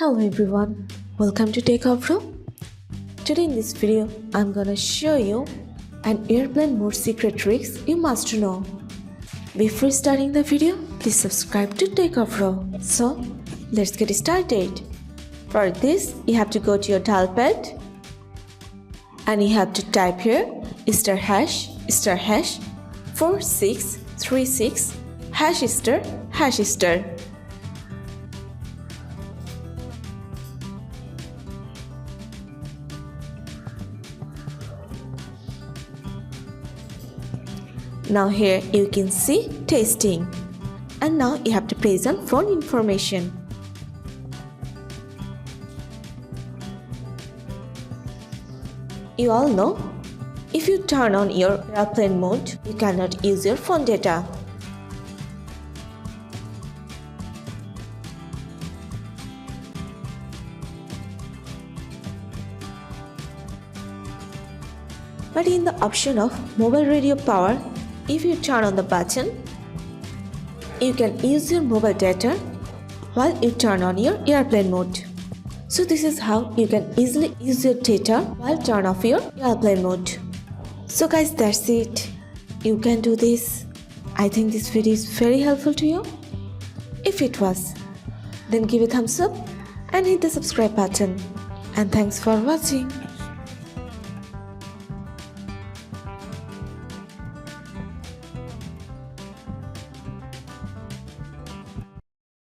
Hello everyone, welcome to Techavro. Today in this video, I'm gonna show you an airplane mode secret tricks you must know. Before starting the video, please subscribe to Techavro. So, let's get started. For this, you have to go to your dial pad and you have to type here star hash 4636 hash star. Now here you can see testing, and now you have to place on phone information. You all know, if you turn on your airplane mode, you cannot use your phone data. But in the option of mobile radio power, if you turn on the button, you can use your mobile data while you turn on your airplane mode. So this is how you can easily use your data while turn off your airplane mode. So guys, that's it. You can do this. I think this video is very helpful to you. If it was, then give a thumbs up and hit the subscribe button. And thanks for watching.